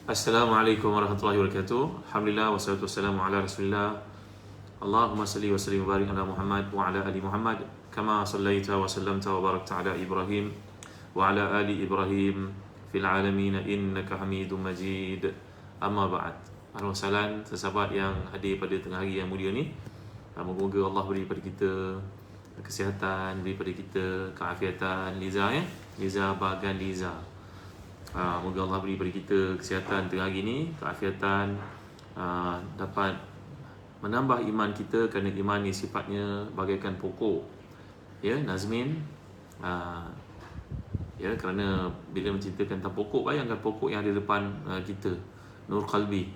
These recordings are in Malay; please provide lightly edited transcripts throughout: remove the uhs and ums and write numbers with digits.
Assalamualaikum warahmatullahi wabarakatuh. Alhamdulillah wassalatu wassalamu ala Rasulillah. Allahumma salli wa sallim wa barik ala Muhammad wa ala ali Muhammad kama sallaita wa sallamta wa barakta ala Ibrahim wa ala ali Ibrahim fil alamin innaka Hamidum Majid. Amma ba'd. Ahlan wa sahlan sahabat yang hadir pada tengah hari yang mulia ni. Moga-moga Allah beri pada kita kesihatan, beri pada kita keafiatan. Liza Liza bagan Liza. Moga Allah beri pada kita kesihatan tengah hari ini, keafiatan, dapat menambah iman kita, kerana iman ni sifatnya bagaikan pokok, ya, Nazmin. Ya, kerana bila menceritakan tentang pokok, bayangkan pokok yang ada depan kita, nur qalbi.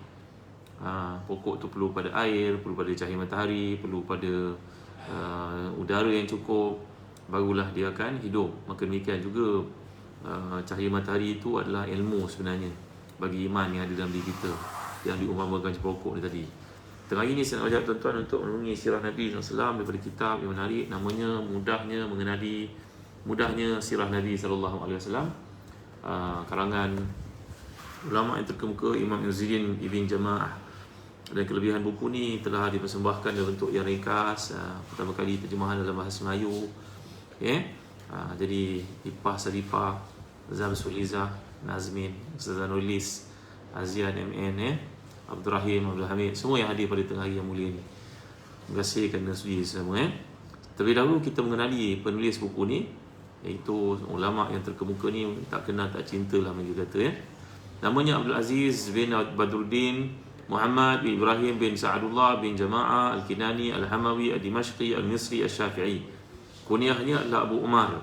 Pokok tu perlu pada air, perlu pada cahaya matahari, perlu pada udara yang cukup, barulah dia akan hidup. Maka demikian juga cahaya matahari itu adalah ilmu sebenarnya bagi iman yang ada dalam diri kita, yang diumpamakan pokok ni tadi. Tengah ini saya nak ajak tuan-tuan untuk menurungi sirah Nabi SAW daripada kitab yang menarik, namanya Mudahnya Sirah Nabi SAW, karangan ulama yang terkemuka Imam Izzuddin Ibn Jama'ah. Dan kelebihan buku ni telah dipersembahkan dalam bentuk yang ringkas, pertama kali terjemahan dalam bahasa Melayu, jadi Ipah Saripah, Zamsul Izzah, Nazmin, Ustazah Nulis, Azian MN, Abdul Rahim, Abdul Hamid, semua yang hadir pada tengah hari yang mulia ni. Terima kasih kerana sudi semua. Terlebih dahulu kita mengenali penulis buku ni, iaitu ulama yang terkemuka ni, tak kenal tak cinta lah mereka kata. Namanya Abdul Aziz bin Badruddin Muhammad bin Ibrahim bin Sa'adullah bin Jama'ah Al-Kinani Al-Hamawi Al-Dimashqi Al-Misri Al-Syafi'i. Kunyahnya adalah Abu Umar.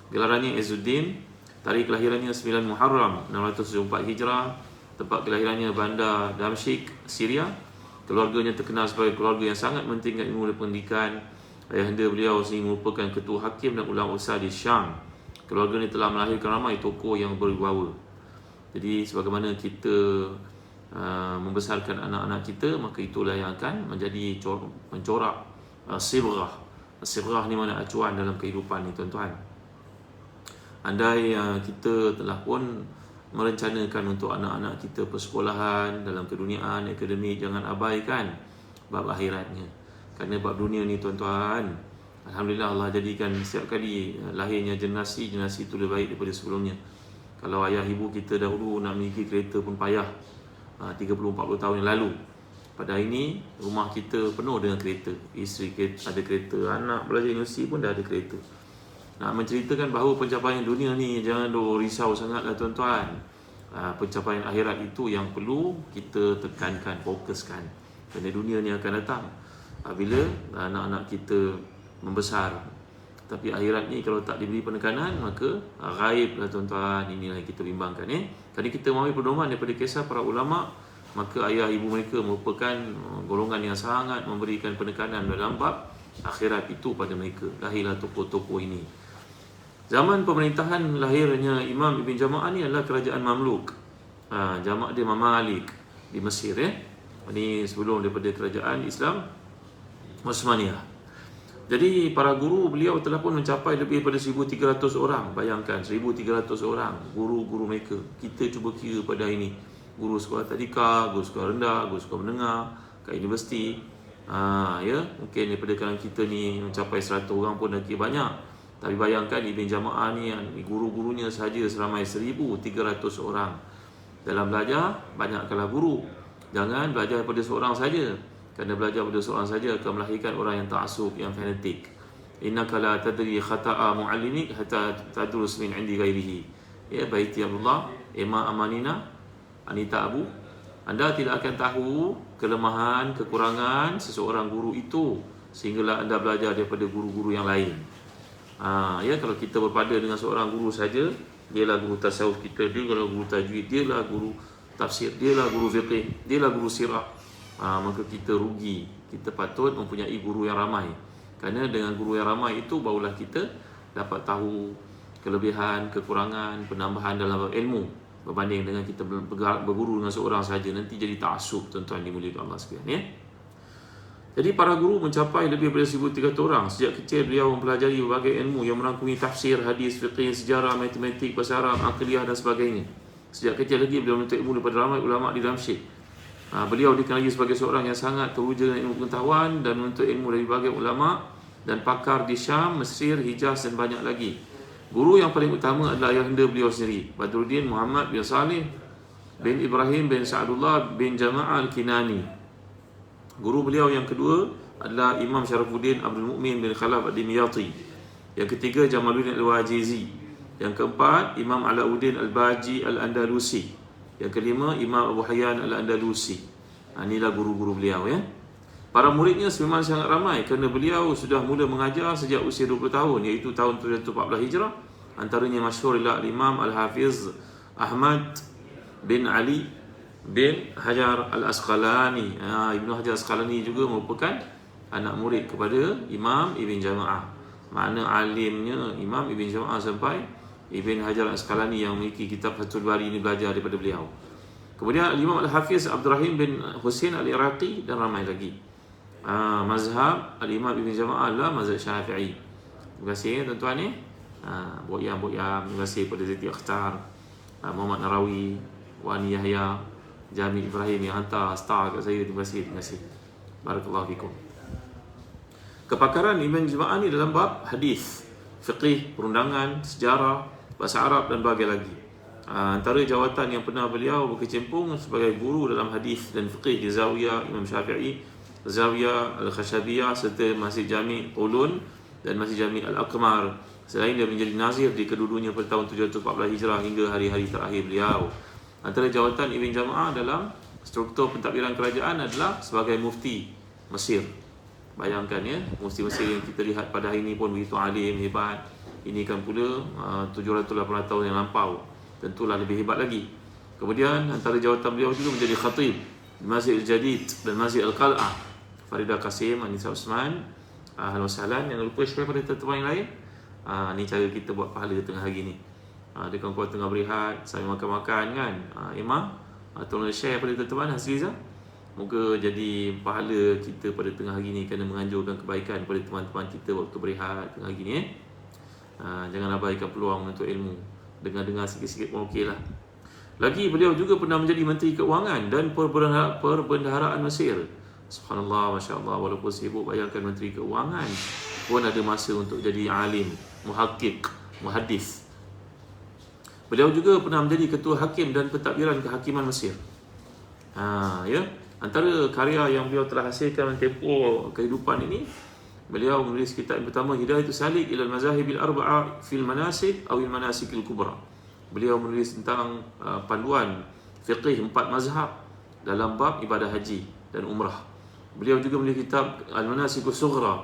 Gelarannya Izzuddin. Tarikh kelahirannya 9 Muharram 674 Hijrah. Tempat kelahirannya Bandar Damsyik, Syria. Keluarganya terkenal sebagai keluarga yang sangat mementingkan ilmu dan pendidikan. Ayahanda beliau sendiri merupakan ketua hakim dan ulama besar di Syam. Keluarga ini telah melahirkan ramai tokoh yang berwibawa. Jadi sebagaimana kita membesarkan anak-anak kita, maka itulah yang akan menjadi mencorak sirah. Sirah ni mana acuan dalam kehidupan ni, tuan-tuan. Andai kita telah pun merencanakan untuk anak-anak kita persekolahan dalam keduniaan, akademik, jangan abaikan bab akhiratnya. Kerana bab dunia ni, tuan-tuan, alhamdulillah Allah jadikan setiap kali lahirnya generasi itu lebih baik daripada sebelumnya. Kalau ayah ibu kita dahulu nak memiliki kereta pun payah 30-40 tahun yang lalu. Pada hari ini rumah kita penuh dengan kereta. Isteri ada kereta, anak belajar universiti pun dah ada kereta. Nak menceritakan bahawa pencapaian dunia ni jangan risau sangatlah, tuan-tuan. Pencapaian akhirat itu yang perlu kita tekankan, fokuskan. Kerana dunia ni akan datang bila anak-anak kita membesar. Tapi akhirat ni kalau tak diberi penekanan, maka ghaib lah, tuan-tuan. Inilah yang kita bimbangkan. Tadi kita mengambil pedoman daripada kisah para ulama, maka ayah ibu mereka merupakan golongan yang sangat memberikan penekanan dalam bab akhirat itu pada mereka. Lahirlah tokoh-tokoh ini. Zaman pemerintahan lahirnya Imam Ibn Jama'ah ni adalah kerajaan Mamluk. Jamak dia Mamalik di Mesir. Ini sebelum daripada kerajaan Islam Osmaniyah. Jadi para guru beliau telah pun mencapai lebih daripada 1,300 orang. Bayangkan 1,300 orang guru-guru mereka. Kita cuba kira pada ini, guru sekolah tadika, guru sekolah rendah, guru sekolah menengah, kat universiti. Mungkin daripada kalangan kita ni mencapai 100 orang pun dah kira banyak. Tapi bayangkan Ibn Jama'ah ni, guru-gurunya sahaja seramai 1,300 orang. Dalam belajar, banyakkanlah guru. Jangan belajar daripada seorang saja. Kerana belajar pada seorang saja akan melahirkan orang yang ta'asub, yang fanatik. Innaka la tadri khata'a mu'allimik hatta tadrus min 'indi ghairihi. Ya baiti Abdullah, Ima Amanina, Anita Abu. Anda tidak akan tahu kelemahan, kekurangan seseorang guru itu sehinggalah anda belajar daripada guru-guru yang lain. Kalau kita berpada dengan seorang guru saja, dialah guru tasawuf kita, dia adalah guru tajwid, dialah guru tafsir, dialah guru fiqh, dialah guru sirah, maka kita rugi. Kita patut mempunyai guru yang ramai. Kerana dengan guru yang ramai itu barulah kita dapat tahu kelebihan, kekurangan, penambahan dalam ilmu, berbanding dengan kita berguru dengan seorang saja, nanti jadi ta'asub, tuan-tuan dimuliakan Allah sekalian. Jadi para guru mencapai lebih daripada 1,300 orang. Sejak kecil beliau mempelajari berbagai ilmu yang merangkumi tafsir, hadis, fiqh, sejarah, matematik, bahasa Arab, aqliyah dan sebagainya. Sejak kecil lagi beliau menuntut ilmu daripada ramai ulama di Damsyik. Beliau dikenali sebagai seorang yang sangat teruja dengan ilmu pengetahuan dan menuntut ilmu dari berbagai ulama dan pakar di Syam, Mesir, Hijaz dan banyak lagi. Guru yang paling utama adalah ayahanda beliau sendiri, Badruddin Muhammad bin Salih bin Ibrahim bin Sa'adullah bin Jama'ah Al-Kinani. Guru beliau yang kedua adalah Imam Syarafuddin Abdul Mukmin bin Khalaf Ad-Dimyati. Yang ketiga Jamaluddin Al-Wajizi. Yang keempat Imam Alauddin Al-Baji Al-Andalusi. Yang kelima Imam Abu Hayyan Al-Andalusi. Inilah guru-guru beliau ya. Para muridnya memang sangat ramai kerana beliau sudah mula mengajar sejak usia 20 tahun, iaitu tahun 714 Hijrah. Antaranya masyhur ialah Imam Al-Hafiz Ahmad bin Ali bin Hajar Al-Asqalani. Ibnu Hajar Al-Asqalani juga merupakan anak murid kepada Imam Ibn Jama'ah. Makna alimnya Imam Ibn Jama'ah sampai Ibn Hajar Al-Asqalani yang memiliki kitab Fathul Bari ini belajar daripada beliau. Kemudian Imam Al-Hafiz Abdul Rahim bin Husain Al-Iraqi dan ramai lagi. Mazhab Al-Imam Ibn Jama'ah adalah mazhab Syafi'i. Terima kasih tuan-tuan ni. Boyam, terima kasih kepada Ziti Akhtar, Muhammad Narawi, Wani Yahya, Jami Ibrahim yang hantar star kat saya. Terima kasih. Barakallahu fikum. Kepakaran Ibn Jama'ah ni dalam bab hadis, fiqih, perundangan, sejarah, bahasa Arab dan berbagai lagi. Antara jawatan yang pernah beliau berkecimpung sebagai guru dalam hadis dan fiqih di Zawiyah Imam Syafi'i, Zawiyah Al-Khashabiyah serta Masjid Jami' Ulun dan Masjid Jami' Al-Aqmar. Selain dia menjadi nazir di kedua-duanya pada tahun 714 Hijrah hingga hari-hari terakhir beliau. Antara jawatan Ibn Jama'ah dalam struktur pentadbiran kerajaan adalah sebagai mufti Mesir. Bayangkan ya, mufti Mesir yang kita lihat pada hari ini pun begitu alim, hebat. Ini kan pula 780 tahun yang lampau. Tentulah lebih hebat lagi. Kemudian antara jawatan beliau juga menjadi khatib di Masjid Al-Jadid dan Masjid Al-Qal'ah. Faridah Qasim, Anissa Usman, ahlan wa sahlan. Jangan lupa share pada teman-teman yang lain. Ni cara kita buat pahala tengah hari ni. Dia kawan-kawan tengah berehat, saya makan-makan kan. Imam, tolong share pada teman-teman Hasliza. Moga jadi pahala kita pada tengah hari ni kerana menganjurkan kebaikan pada teman-teman kita waktu berehat tengah hari ni. Jangan abaikan peluang untuk ilmu. Dengar-dengar sikit-sikit pun okey lah. Lagi beliau juga pernah menjadi Menteri Keuangan dan Perbendaharaan Mesir. Subhanallah, Masya Allah. Walaupun sibuk, bayangkan Menteri Keuangan pun ada masa untuk jadi alim, muhakkik, muhaddis. Beliau juga pernah menjadi Ketua Hakim dan Pentadbiran Kehakiman Mesir. Ya, antara karya yang beliau telah hasilkan tempoh kehidupan ini, beliau menulis kitab yang pertama, Hidayatul Salik ila al-Mazahibil Arba'a fil Manasik atau al-Manasikil Kubra. Beliau menulis tentang panduan fiqih 4 mazhab dalam bab ibadah haji dan umrah. Beliau juga menulis kitab Al-Manasikus Sughra.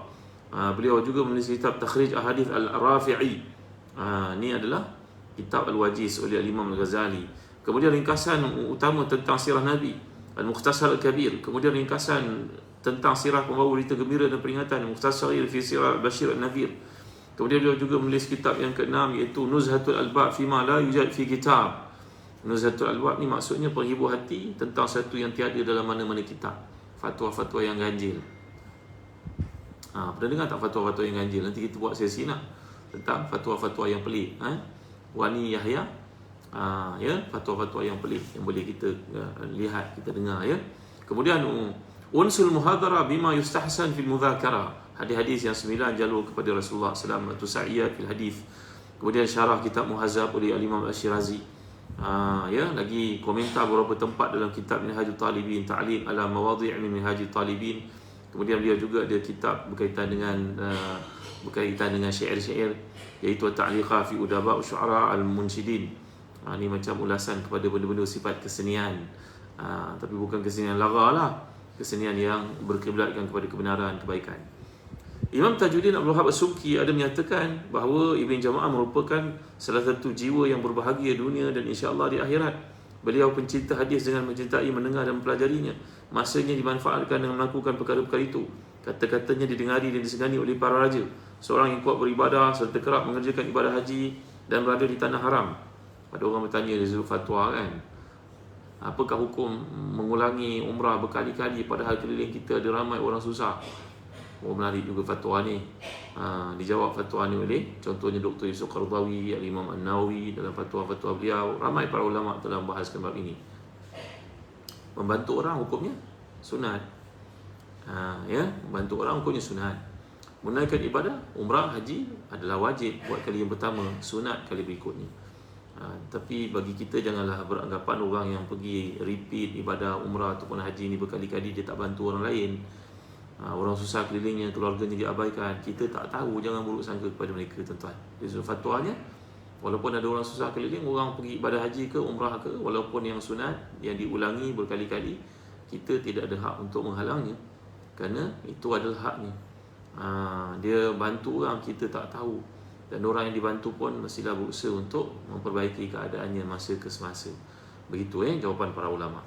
Beliau juga menulis kitab Takhrij Ahadith Al-Rafi'i. Ini adalah kitab Al-Wajiz oleh Imam Al-Ghazali. Kemudian ringkasan utama tentang sirah Nabi, Al-Mukhtasar Al-Kabir. Kemudian ringkasan tentang sirah pembawa berita gembira dan peringatan, Mukhtasar fi Sirah Al-Bashir Al-Nadhir. Kemudian beliau juga menulis kitab yang ke-6 iaitu Nuzhatul Albab fima la yujad fi kitab. Nuzhatul Albab ni maksudnya penghibur hati tentang satu yang tiada dalam mana-mana kitab. Fatwa-fatwa yang ganjil. Pernah dengar tak fatwa-fatwa yang ganjil? Nanti kita buat sesi nak tentang fatwa-fatwa yang pelik. Wani Yahya, ya, fatwa-fatwa yang pelik yang boleh kita lihat, kita dengar ya. Kemudian unsul muhadara bima yustahsan fil mudhakara. Hadis-hadis yang 9 jalur kepada Rasulullah sallallahu alaihi wasallam, sa'iyat fil hadis. Kemudian syarah kitab Muhazzab oleh Al-Imam Al-Syirazi. Ya, lagi komentar beberapa tempat dalam kitab Minhajul Talibin, Ta'liq ala mawadhi' min Minhajul Talibin. Kemudian beliau juga ada kitab berkaitan dengan syair-syair, iaitu Ta'liqah fi Udaba' Syu'ara Al-Munshidin. Ini macam ulasan kepada benda-benda sifat kesenian, tapi bukan kesenian lara lah, kesenian yang berkiblatkan kepada kebenaran, kebaikan. Imam Tajuddin Abdul Wahab As-Subki ada menyatakan bahawa Ibn Jama'ah merupakan salah satu jiwa yang berbahagia dunia dan insya-Allah di akhirat. Beliau pencinta hadis dengan mencintai, mendengar dan mempelajarinya. Masanya dimanfaatkan dengan melakukan perkara-perkara itu. Kata-katanya didengari dan disegani oleh para raja. Seorang yang kuat beribadah serta kerap mengerjakan ibadah haji dan berada di tanah haram. Ada orang bertanya dari fatwa kan, apakah hukum mengulangi umrah berkali-kali padahal keliling kita ada ramai orang susah? Menarik juga fatwa ni. Dijawab fatwa ni oleh contohnya Dr. Yusuf Qardawi, Al-Imam An-Nawawi dalam fatwa-fatwa beliau. Ramai para ulama telah membahaskan bab ini. Membantu orang hukumnya sunat. Membantu orang hukumnya sunat. Menunaikan ibadah umrah haji adalah wajib buat kali yang pertama, sunat kali berikutnya. Tapi bagi kita janganlah beranggapan orang yang pergi repeat ibadah umrah ataupun haji ni berkali-kali dia tak bantu orang lain. Orang susah kelilingnya, keluarganya diabaikan. Kita tak tahu, jangan buruk sangka kepada mereka, tuan-tuan. Jadi fatwanya, walaupun ada orang susah keliling, orang pergi ibadah haji ke umrah ke, walaupun yang sunat yang diulangi berkali-kali, kita tidak ada hak untuk menghalangnya, kerana itu adalah haknya. Dia bantu orang, kita tak tahu. Dan orang yang dibantu pun mestilah berusaha untuk memperbaiki keadaannya masa ke semasa. Begitu jawapan para ulama.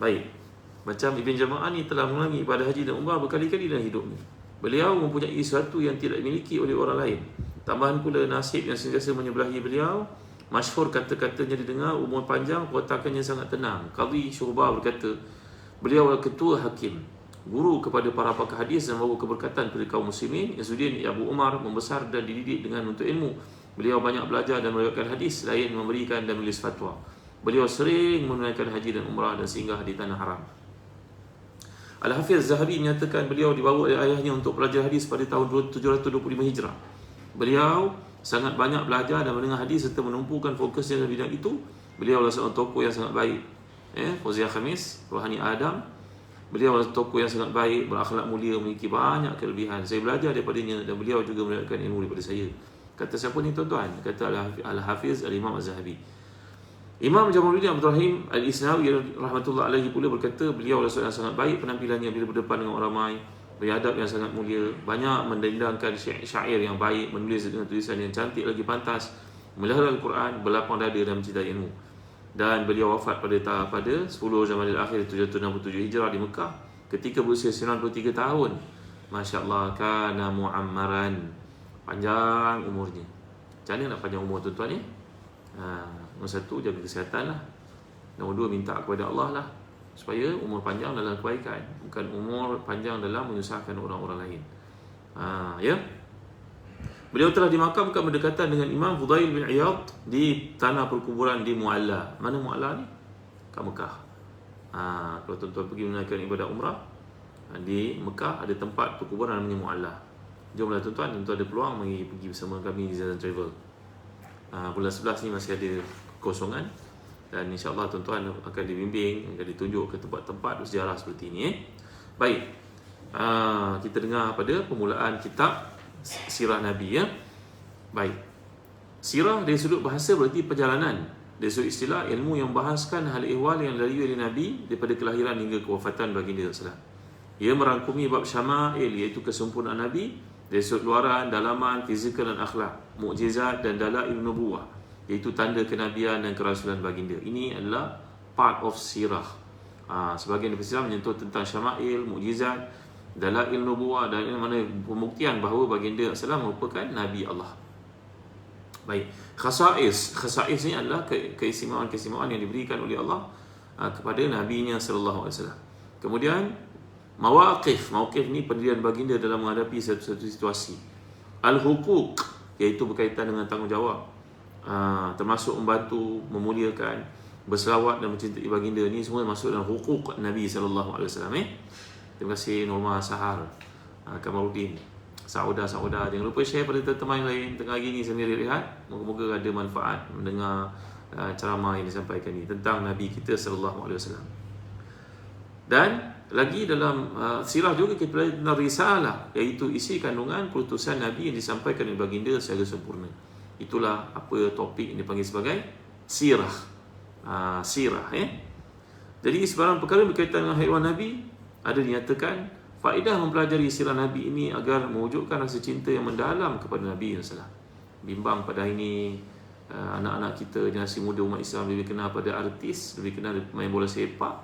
Baik. Macam Ibn Jama'ah ni telah mengulangi ibadah haji dan umrah berkali-kali dalam hidupnya. Beliau mempunyai sesuatu yang tidak dimiliki oleh orang lain. Tambahan pula nasib yang sentiasa menyebelahi beliau. Masyhur kata-katanya didengar, umur panjang, perwatakannya sangat tenang. Qadhi Syurbah berkata, beliau adalah ketua hakim, guru kepada para pakar hadis dan membawa keberkatan kepada kaum muslimin. Izzuddin Abu Umar membesar dan dididik dengan untuk ilmu. Beliau banyak belajar dan meriwayatkan hadis, lain memberikan dan menulis fatwa. Beliau sering menunaikan haji dan umrah dan singgah di tanah haram. Al-Hafiz Zahabi menyatakan beliau dibawa oleh ayahnya untuk belajar hadis pada tahun 725 Hijrah. Beliau sangat banyak belajar dan mendengar hadis serta menumpukan fokusnya dalam bidang itu. Beliau adalah seorang tokoh yang sangat baik. Fauziah Khamis, Rohani Adam. Beliau adalah tokoh yang sangat baik, berakhlak mulia, memiliki banyak kelebihan. Saya belajar daripadanya dan beliau juga mendapatkan ilmu daripada saya. Kata siapa ni tuan-tuan? Kata Al-Hafiz Al-Imam Az-Zahabi. Imam Jamaluddin Abdul Rahim Al-Isnawi rahmatullah alaihi pula berkata, beliau adalah seorang yang sangat baik penampilannya bila berdepan dengan orang ramai, beradab yang sangat mulia, banyak mendendangkan syair yang baik, menulis dengan tulisan yang cantik lagi pantas, melihara Al-Quran, berlapang dada dan mencintai ilmu. Dan beliau wafat pada 10 Jamadil Akhir 767 Hijrah di Mekah ketika berusia 93 tahun. Masya-Allah, kana muammaran. Panjang umurnya. Macam mana nak panjang umur tuan-tuan ni? Nombor satu, jaga kesihatan lah. Nombor dua, minta kepada Allah lah supaya umur panjang dalam kebaikan, bukan umur panjang dalam menyusahkan orang-orang lain. Beliau telah dimakamkan berdekatan dengan Imam Fudail bin Iyad di tanah perkuburan di Mu'alla. Mana Mu'alla ni? Kat Mekah. Kalau tuan-tuan pergi menunaikan ibadah umrah di Mekah, ada tempat perkuburan namanya Mu'alla. Jomlah tuan-tuan, ada peluang pergi bersama kami di Zazan Travel. Bulan 11 ni masih ada kosongan, dan insya-Allah tuan-tuan akan dibimbing, akan ditunjuk ke tempat-tempat bersejarah seperti ini. Baik. Kita dengar pada permulaan kitab Sirah Nabi Baik. Sirah dari sudut bahasa berarti perjalanan. Dari sudut istilah, ilmu yang membahaskan hal ehwal yang dilalui oleh Nabi daripada kelahiran hingga kewafatan baginda sallallahu alaihi wasallam. Ia merangkumi bab syama'il, iaitu kesempurnaan Nabi dari sudut luaran, dalaman, fizikal dan akhlak, mukjizat dan dalail nubuwah, iaitu tanda kenabian dan kerasulan baginda. Ini adalah part of sirah. Sebahagian daripada sirah menyentuh tentang syama'il, mukjizat, dalail nubuwah, dan mana pembuktian bahawa baginda sallallahu merupakan Nabi Allah. Baik, khasa'is ni adalah keistimewaan-keistimewaan yang diberikan oleh Allah kepada Nabi-Nya sallallahu alaihi wasallam. Kemudian mawaqif ni pendirian baginda dalam menghadapi satu situasi. Al-huquq, iaitu berkaitan dengan tanggungjawab, termasuk membantu, memuliakan, berselawat dan mencintai baginda. Ni semua masuk dalam huquq Nabi sallallahu alaihi wasallam. Terima kasih Norma Sahar, Kamaruddin, Sauda. Jangan lupa share pada teman-teman lain. Tengah hari ni saya rehat, moga-moga ada manfaat mendengar ceramah yang disampaikan ni tentang Nabi kita sallallahu alaihi wasallam. Dan lagi dalam sirah juga kita belajar tentang risalah, iaitu isi kandungan perutusan Nabi yang disampaikan oleh baginda secara sempurna. Itulah apa topik yang dipanggil sebagai sirah. Jadi sebarang perkara berkaitan dengan haiwan Nabi ada dinyatakan faedah mempelajari sirah Nabi ini agar mewujudkan rasa cinta yang mendalam kepada Nabi sallallahu. Bimbang pada ini anak-anak kita, generasi muda umat Islam lebih kenal pada artis, lebih kenal main bola sepak,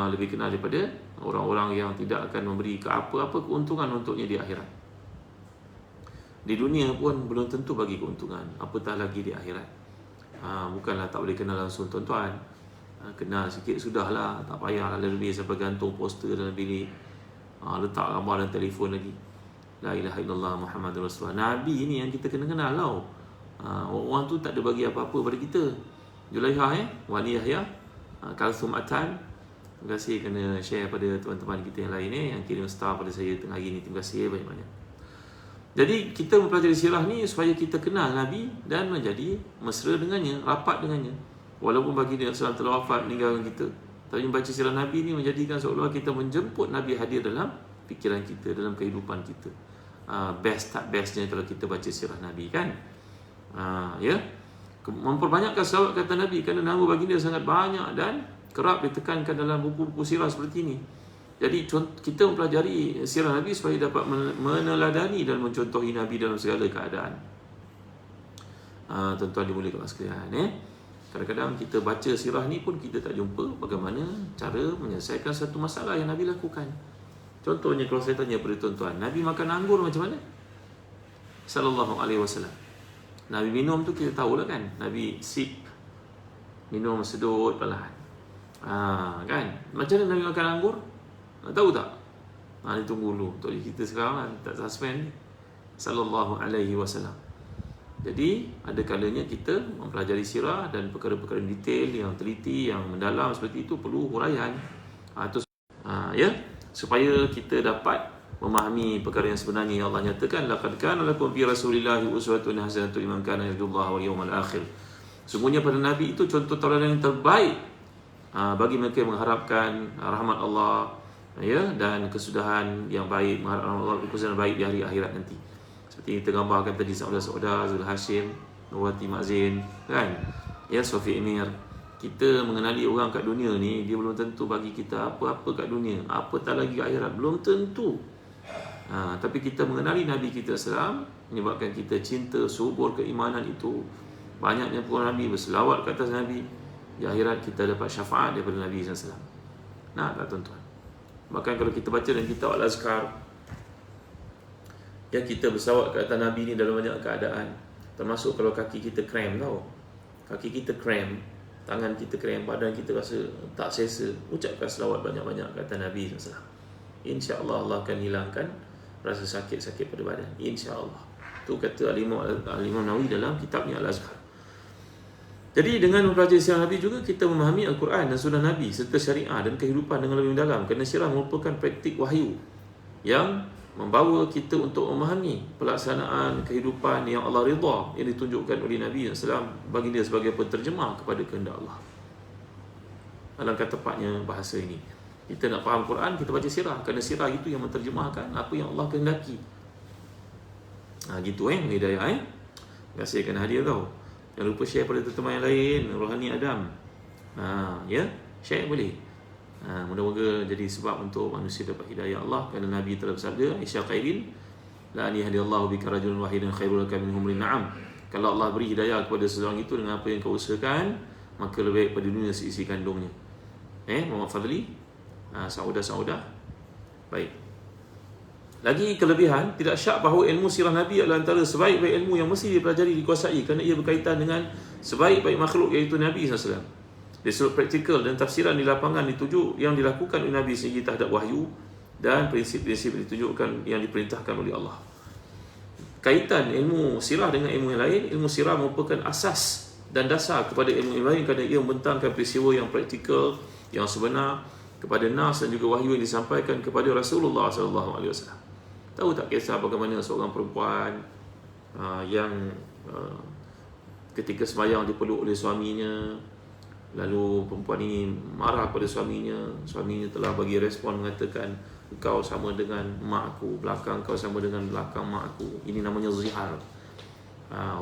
lebih kenal daripada orang-orang yang tidak akan memberi apa-apa keuntungan untuknya di akhirat. Di dunia pun belum tentu bagi keuntungan, apatah lagi di akhirat. Bukanlah tak boleh kenal langsung tuan-tuan, kenal sikit sudahlah, tak payahlah lebih sampai gantung poster dalam bilik. letak gambar dan telefon lagi. La ilaha illallah Muhammadur Rasulullah. Nabi ni yang kita kena kenal tau. Orang tu tak ada bagi apa-apa pada kita. Julaiha Wani Yahya, Kalsum Atan. Terima kasih kena share pada teman-teman kita yang lain yang kirim star pada saya tengah hari ni. Terima kasih banyak-banyak. Jadi kita mempelajari sirah ni supaya kita kenal Nabi dan menjadi mesra dengannya, rapat dengannya. Walaupun baginda Rasulullah telah wafat meninggalkan kita, tapi membaca sirah Nabi ni menjadikan seolah kita menjemput Nabi hadir dalam fikiran kita, dalam kehidupan kita. Best tak bestnya kalau kita baca sirah Nabi kan. Ya, memperbanyakkan selawat kata Nabi kerana nama baginda sangat banyak dan kerap ditekankan dalam buku-buku sirah seperti ini. Jadi kita mempelajari sirah Nabi supaya dapat meneladani dan mencontohi Nabi dalam segala keadaan. Tuan-tuan dimuliakan sekalian. Kadang-kadang kita baca sirah ni pun kita tak jumpa bagaimana cara menyelesaikan satu masalah yang Nabi lakukan. Contohnya kalau saya tanya pada tuan-tuan, Nabi makan anggur macam mana? Sallallahu alaihi wasallam. Nabi minum tu kita tahulah kan. Nabi sip, minum sedut perlahan. Kan? Macam mana Nabi makan anggur? Tahu tak? Ni tunggu dulu. Untuk kita sekarang kan, tak suspend. Sallallahu alaihi wasallam. Jadi ada kalanya kita mempelajari sirah dan perkara-perkara detail yang teliti, yang mendalam seperti itu perlu huraian. Ya, supaya kita dapat memahami perkara yang sebenarnya yang Allah nyatakan, laqad kana lakum fi rasulillahi uswatun hasanatun liman kana yarjullaha wal yawmal akhir. Sungguhnya pada Nabi itu contoh tauladan yang terbaik bagi mereka yang mengharapkan rahmat Allah, ya, dan kesudahan yang baik, mengharapkan Allah kesudahan baik di hari akhirat nanti. Seperti kita gambarkan tadi, saudara-saudara Zul Hashim, Nurwati Mak Zain, kan? Ya, Sofi Emir. Kita mengenali orang kat dunia ni, dia belum tentu bagi kita apa-apa kat dunia. Apatah lagi kat akhirat, belum tentu. Tapi kita mengenali Nabi kita SAW, menyebabkan kita cinta subur keimanan itu. Banyaknya para Nabi berselawat ke atas Nabi. Di akhirat kita dapat syafaat daripada Nabi SAW. Nah, tak tuan-tuan. Bahkan kalau kita baca dalam kitab Al-Azkar, ya, kita berselawat ke atas Nabi ni dalam banyak keadaan. Termasuk kalau kaki kita krem tau. Kaki kita krem, tangan kita krem, badan kita rasa tak selesa, ucapkan selawat banyak-banyak ke atas Nabi SAW. InsyaAllah Allah akan hilangkan rasa sakit-sakit pada badan. InsyaAllah. Itu kata Al-Imam Nawawi dalam kitabnya Al-Azhar. Jadi dengan mempelajari sirah Nabi juga kita memahami Al-Quran dan Sunnah Nabi serta syariah dan kehidupan dengan lebih mendalam. Kerana sirah merupakan praktik wahyu yang membawa kita untuk memahami pelaksanaan kehidupan yang Allah redha, yang ditunjukkan oleh Nabi SAW baginda sebagai penterjemah kepada kehendak Allah. Alangkah tepatnya bahasa ini. Kita nak faham Quran, kita baca sirah. Kerana sirah itu yang menterjemahkan apa yang Allah kehendaki. Gitu hidayah. Terima kasih kerana hadir tau. Jangan lupa share pada teman-teman yang lain, Rohani Adam. Ya, share boleh. Moga-moga jadi sebab untuk manusia dapat hidayah Allah. Kerana Nabi telah bersabda, Aisyah Qailin, la an yahdiyallahu bika rajulan wahidan khairul laka min humrin na'am. Kalau Allah beri hidayah kepada seseorang itu dengan apa yang kau usahakan, maka lebih baik pada dunia seisi kandungnya. Muhammad Fadli, saudah-saudah. Baik. Lagi kelebihan, tidak syak bahawa ilmu sirah Nabi adalah antara sebaik-baik ilmu yang mesti dipelajari, dikuasai, kerana ia berkaitan dengan sebaik-baik makhluk, iaitu Nabi SAW. Dari sudut praktikal dan tafsiran di lapangan dituju yang dilakukan oleh Nabi sendiri terhadap wahyu dan prinsip-prinsip ditunjukkan yang diperintahkan oleh Allah. Kaitan ilmu sirah dengan ilmu yang lain, ilmu sirah merupakan asas dan dasar kepada ilmu yang lain kerana ia membentangkan peristiwa yang praktikal, yang sebenar kepada nas dan juga wahyu yang disampaikan kepada Rasulullah SAW. Tahu tak kisah bagaimana seorang perempuan yang ketika sembahyang dipeluk oleh suaminya, lalu perempuan ini marah pada suaminya. Suaminya telah bagi respon mengatakan, kau sama dengan mak aku, belakang kau sama dengan belakang mak aku. Ini namanya zihar.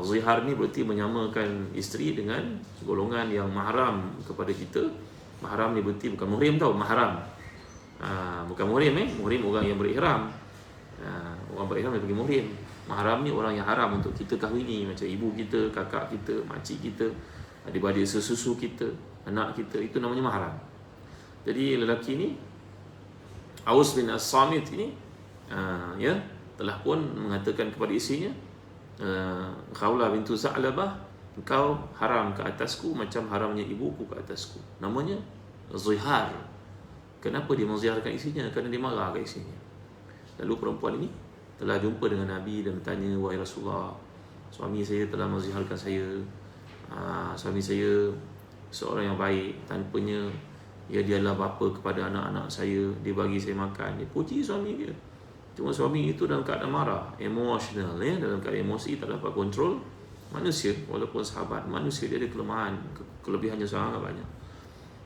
Zihar ni berarti menyamakan isteri dengan golongan yang mahram kepada kita. Mahram ni berarti bukan muhrim tau, mahram. Bukan muhrim muhrim orang yang berihram. Orang berihram dia pergi muhrim. Mahram ni orang yang haram untuk kita kahwini, macam ibu kita, kakak kita, makcik kita, adik-adik sesusu kita, anak kita, itu namanya mahram. Jadi lelaki ni, Aus bin As-Samit ini, ya, telah pun mengatakan kepada isinya, Khawlah bintu Za'labah, engkau haram ke atasku macam haramnya ibuku ke atasku. Namanya zihar. Kenapa dia menziharkan isinya? Kerana dia marah ke isinya. Lalu perempuan ini telah jumpa dengan Nabi dan bertanya, wahai Rasulullah, suami saya telah menziharkan saya. Suami saya seorang yang baik, tanpanya dia adalah bapa kepada anak-anak saya, dia bagi saya makan. Dia puji suami dia. Cuma suami itu dalam keadaan marah, emotional, dalam keadaan emosi, tak dapat kontrol. Manusia, walaupun sahabat, manusia dia ada kelemahan, kelebihannya sangat banyak.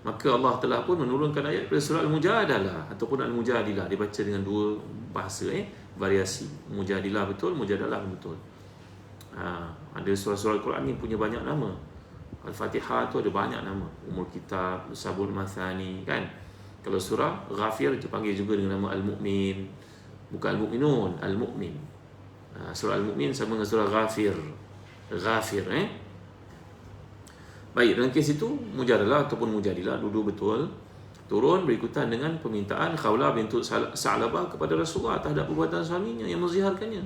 Maka Allah telah pun menurunkan ayat pada surah Al-Mujadalah ataupun Al-Mujadilah. Dibaca dengan dua bahasa, variasi. Mujadilah betul, Mujadalah betul. Ada surah-surah Al-Quran ni punya banyak nama. Al-Fatihah tu ada banyak nama. Umul Kitab, Sabul Mathani, kan? Kalau surah Ghafir dipanggil juga dengan nama Al-Mu'min. Bukan Al-Mu'minun, Al-Mu'min. Surah Al-Mu'min sama dengan surah Ghafir. Ghafir, Baik, dalam kes itu Mujadalah ataupun Mujadilah dua betul turun berikutan dengan permintaan Khawlah bintu Sa'labah kepada Rasulullah terhadap perbuatan suaminya yang menziharkannya.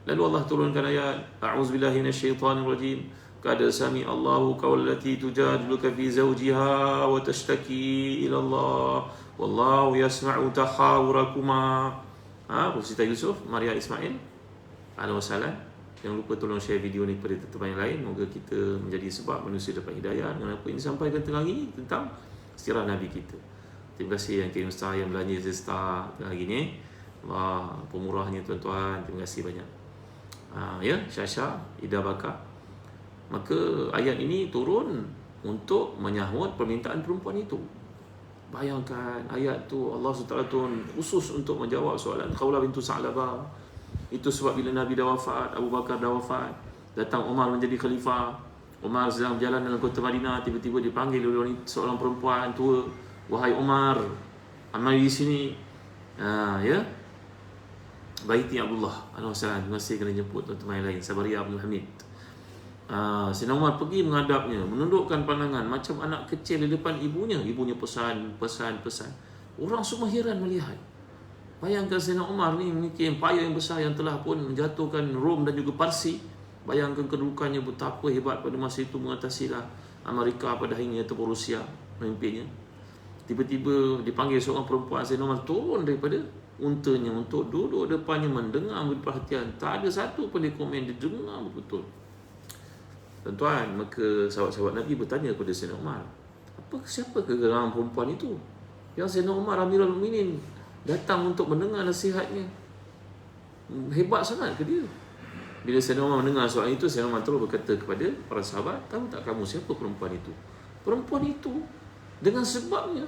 Lalu Allah turunkan ayat, A'udzubillahi minasyaitanirrajim. Qad sami Allahu qawlati tujadiluka fi zawjiha wa tashtaki ila Allah wallahu yasma'u tahawurakuma. Cerita Yusuf, Maria Ismail alaihi wasallam. Jangan lupa tolong share video ni kepada teman yang lain. Moga kita menjadi sebab manusia dapat hidayah dengan apa yang disampaikan tengah ini tentang sirah Nabi kita. Terima kasih yang kirim star, yang belanja star hari ni. Allah pemurahnya tuan-tuan. Terima kasih banyak. Syasha, Ida Bakar. Maka ayat ini turun untuk menyahut permintaan perempuan itu. Bayangkan ayat tu Allah SWT turun khusus untuk menjawab soalan Khawlah bintu Sa'labah. Itu sebab bila Nabi dah wafat, Abu Bakar dah wafat, datang Umar menjadi khalifah. Umar sedang berjalan dalam kota Madinah, tiba-tiba dipanggil oleh seorang perempuan tua, wahai Umar, amai di sini. Baiti Abdullah alaihi wasallam. Terima kasih kerana jemput teman-teman yang lain. Sabaria Abdul Hamid. Sayyidina Umar pergi menghadapnya, menundukkan pandangan macam anak kecil di depan ibunya. Ibunya pesan. Orang semua heran melihat. Bayangkan Sayyidina Umar ni memiliki empayar yang besar yang telah pun menjatuhkan Rom dan juga Parsi. Bayangkan kedudukannya betapa hebat pada masa itu, mengatasilah Amerika pada hari ini ataupun Rusia memimpinnya. Tiba-tiba dipanggil seorang perempuan, Sayyidina Umar turun daripada untanya untuk duduk depannya mendengar berperhatian. Tak ada satu pun dia komen, dia dengar betul. Tuan-tuan, maka sahabat-sahabat Nabi bertanya kepada Sayyidina Umar, siapa gerangan perempuan itu? Yang Sayyidina Umar Amirul Mukminin datang untuk mendengar nasihatnya. Hebat sangat ke dia? Bila Sayyidina Umar mendengar soal itu, Sayyidina Umar terus berkata kepada para sahabat, tahu tak kamu siapa perempuan itu? Perempuan itu dengan sebabnya,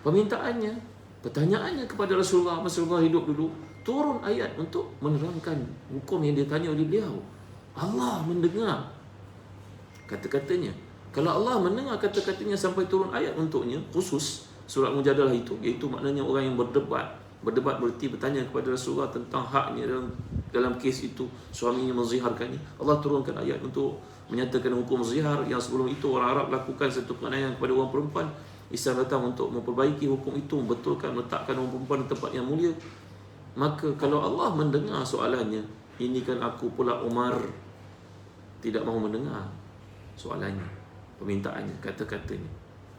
permintaannya, pertanyaannya kepada Rasulullah masa Rasulullah hidup dulu, turun ayat untuk menerangkan hukum yang dia tanya oleh beliau. Allah mendengar kata-katanya. Kalau Allah mendengar kata-katanya sampai turun ayat untuknya khusus, surat Mujadalah itu, iaitu maknanya orang yang berdebat berarti bertanya kepada Rasulullah tentang haknya dalam kes itu, suaminya menziharkannya. Allah turunkan ayat untuk menyatakan hukum zihar yang sebelum itu orang Arab lakukan satu penganiayaan kepada orang perempuan. Islam datang untuk memperbaiki hukum itu, membetulkan, meletakkan orang perempuan di tempat yang mulia. Maka kalau Allah mendengar soalannya, ini kan aku pula Umar tidak mahu mendengar soalannya, permintaannya, kata-katanya.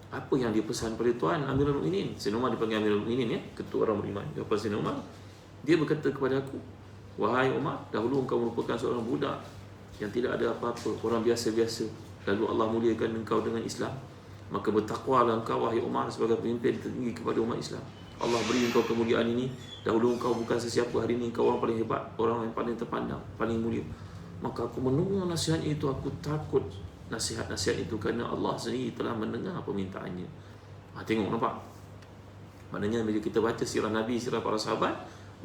Apa yang dipesan pada Tuan Amirul Mukminin? Sayyidina Umar dipanggil Amirul Mukminin, ketua orang beriman. Lepas Sayyidina Umar, dia berkata kepada aku, wahai Umar, dahulu engkau merupakan seorang budak yang tidak ada apa-apa, orang biasa-biasa. Lalu Allah muliakan engkau dengan Islam. Maka bertakwalah engkau wahai Umar sebagai pemimpin tertinggi kepada umat Islam. Allah beri engkau kemuliaan ini. Dahulu engkau bukan sesiapa, hari ini engkau orang paling hebat, orang yang paling terpandang, paling mulia. Maka aku mendengar nasihat itu, aku takut nasihat-nasihat itu kerana Allah sendiri telah mendengar permintaannya. Tengok, nampak? Maknanya bila kita baca sirah Nabi, sirah para sahabat,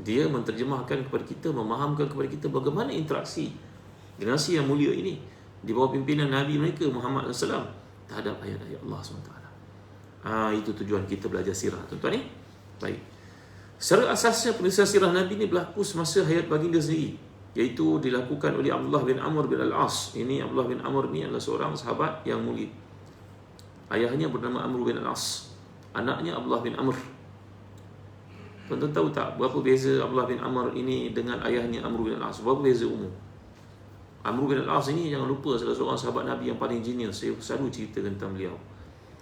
dia menterjemahkan kepada kita, memahamkan kepada kita bagaimana interaksi generasi yang mulia ini di bawah pimpinan Nabi mereka Muhammad SAW terhadap ayat-ayat Allah SWT. Itu tujuan kita belajar sirah, tuan-tuan ni. Baik. Secara asasnya penulisan sirah Nabi ni berlaku semasa hayat baginda sendiri, iaitu dilakukan oleh Abdullah bin Amr bin Al-As. Ini Abdullah bin Amr ni adalah seorang sahabat yang mulia. Ayahnya bernama Amr bin Al-As, anaknya Abdullah bin Amr. Tuan-tuan tahu tak berapa beza Abdullah bin Amr ini dengan ayahnya Amr bin Al-As? Berapa beza umur? Amr bin Al-As ini jangan lupa salah seorang sahabat Nabi yang paling genius. Saya selalu cerita tentang beliau.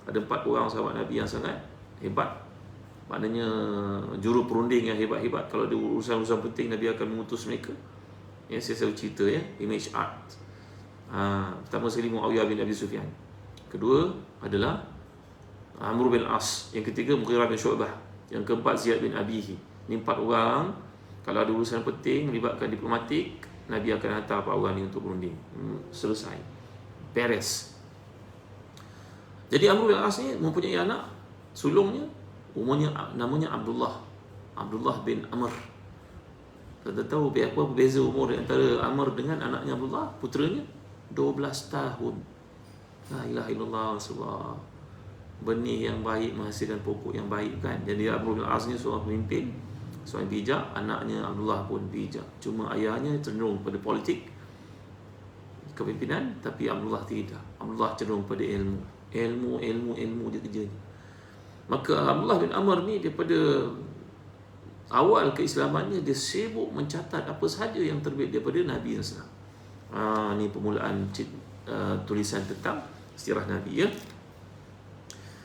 Ada 4 orang sahabat Nabi yang sangat hebat. maknanya juru perunding yang hebat-hebat. Kalau ada urusan-urusan penting, Nabi akan mengutus mereka. Ya, saya selalu cerita ya, image art. Pertama sekali Muawiyah bin Abi Sufyan. Kedua adalah Amr bin As. Yang ketiga Mughirah bin Syu'bah. Yang keempat Ziyad bin Abihi. Ini 4 orang. Kalau ada urusan penting melibatkan diplomatik, Nabi akan hantar 4 orang ni untuk berunding. Selesai, beres. Jadi Amr bin As ni mempunyai anak sulungnya, namanya Abdullah bin Amr. Kita tahu apa beza umur antara Amr dengan anaknya Abdullah, puteranya? 12 tahun. La ilaha illallah, Rasulullah. Benih yang baik menghasilkan pokok yang baik kan. Jadi Amr bin As ni seorang pemimpin, seorang bijak. Anaknya Abdullah pun bijak. Cuma ayahnya cenderung pada politik, kepimpinan, tapi Abdullah tidak. Abdullah cenderung pada ilmu je kerjanya. Maka Abdullah bin Amr ni daripada awal keislamannya dia sibuk mencatat apa sahaja yang terbit daripada Nabi SAW. Ni permulaan tulisan tentang sirah Nabi ya.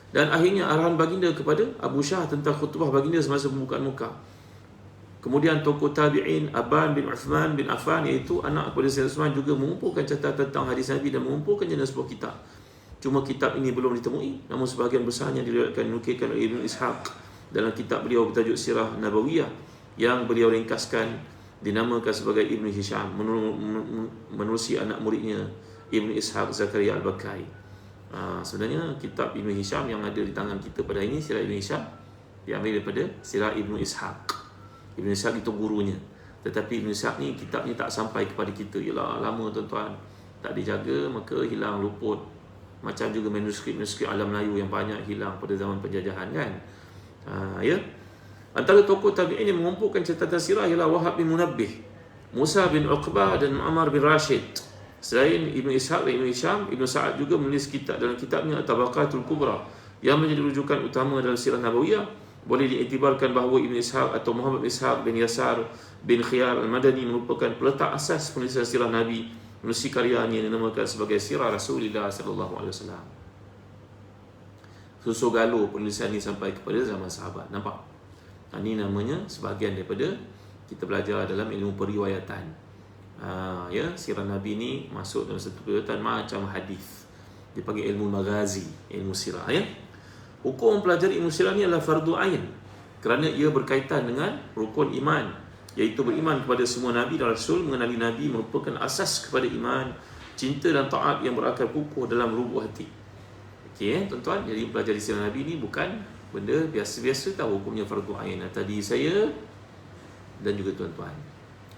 Dan akhirnya arahan baginda kepada Abu Syah tentang khutbah baginda semasa pembukaan Mekah. Kemudian tokoh tabi'in Aban bin Uthman bin Affan, iaitu anak kepada Sayyidina Uthman, juga mengumpulkan catatan tentang hadis Nabi dan mengumpulkannya dalam sebuah kitab. Cuma kitab ini belum ditemui, namun sebahagian besarnya diriwayatkan dinukilkan oleh Ibn Ishaq dalam kitab beliau bertajuk Sirah Nabawiyah, yang beliau ringkaskan dinamakan sebagai Ibn Hisham menerusi anak muridnya Ibn Ishaq Zakaria Al-Bakai. Sebenarnya kitab Ibn Hisham yang ada di tangan kita pada ini, Sirah Ibn Hisham, diambil daripada Sirah Ibn Ishaq. Ibn Ishaq itu gurunya, tetapi Ibn Ishaq ni kitab ni tak sampai kepada kita. Ialah lama tuan-tuan, tak dijaga, maka hilang, luput. Macam juga manuskrip alam Melayu yang banyak hilang pada zaman penjajahan kan. Ya. Antara tokoh tabi'in yang mengumpulkan catatan sirah ialah Wahab bin Munabbih, Musa bin Uqbah dan Mu'ammar bin Rashid. Selain Ibn Ishaq dan Ibn Hisham, Ibn Sa'ad juga menulis kitab dalam kitabnya At-Tabaqatul Kubra yang menjadi rujukan utama dalam sirah Nabawiyah. Boleh diiktibarkan bahawa Ibn Ishaq atau Muhammad bin Ishaq bin Yasar bin Khiyar Al-Madani merupakan peletak asas penulisan sirah Nabi, menulis karyanya yang dinamakan sebagai Sirah Rasulullah sallallahu alaihi wasallam. Susu galuh penulisan ini sampai kepada zaman sahabat. Nampak? Ini namanya sebahagian daripada kita belajar dalam ilmu periwayatan. Ya, sirah Nabi ni masuk dalam satu periwayatan macam hadis. Dipanggil ilmu maghazi, ilmu sirah ya. Hukum mempelajari ilmu sirah ni adalah fardu ain kerana ia berkaitan dengan rukun iman, iaitu beriman kepada semua Nabi dan Rasul. Mengenali Nabi merupakan asas kepada iman, cinta dan taat yang berakar kukuh dalam lubuk hati. Okey, tuan-tuan, jadi pelajari sirah Nabi ni bukan benda biasa-biasa, tahu hukumnya fardu ain atas diri saya dan juga tuan-tuan.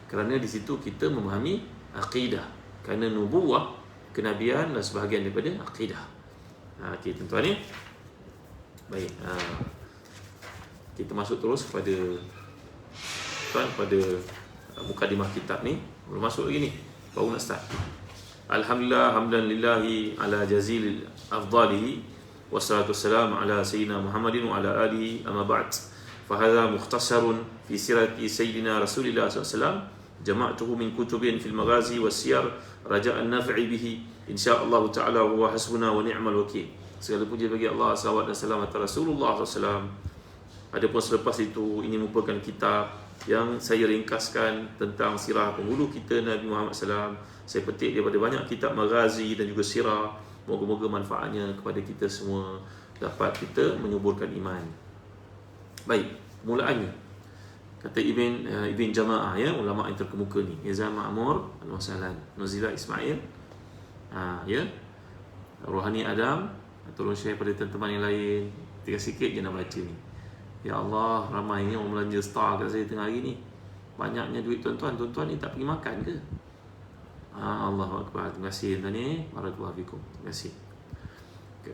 Kerana di situ kita memahami akidah, kerana nubuwah, kenabian dan sebahagian daripada akidah. Okey, tuan-tuan ni. Baik, kita masuk terus kepada mukadimah kitab ni. Belum masuk lagi ni, baru nak start. Alhamdulillah, hamdan lillahi ala jazil afdalihi, wassalatu wassalamu ala sayyidina Muhammadin wa ala alihi, amma ba'd. Fahadha mukhtasarun fi sirati sayyidina Rasulillah SAW, jama'tuhu min kutubin fil maghazi was siyar, raja'an naf'i bihi, insyaallah ta'ala huwa hasbuna wa ni'mal wakil. Segala puji bagi Allah, salawat dan salam atas Rasulullah SAW. Adapun selepas itu, ini merupakan kitab yang saya ringkaskan tentang sirah penghulu kita Nabi Muhammad SAW. Saya petik daripada banyak kitab maghazi dan juga sirah. Moga-moga manfaatnya kepada kita semua, dapat kita menyuburkan iman. Baik, mulaannya kata Ibn Jama'ah ya, ulama yang terkemuka ni, Izam Ma'mur Al-Wasalan, Nuzila Ismail, ya, Rohani Adam. Tolong share pada teman-teman yang lain. Tinggal sikit je nak baca ni. Ya Allah, ramai ni orang belanja star kat saya tengah hari ni. Banyaknya duit tuan-tuan. Tuan-tuan ni tak pergi makan ke? Allahu Akbar. Terima kasih tuan ni. Barakallahu fikum. Terima kasih.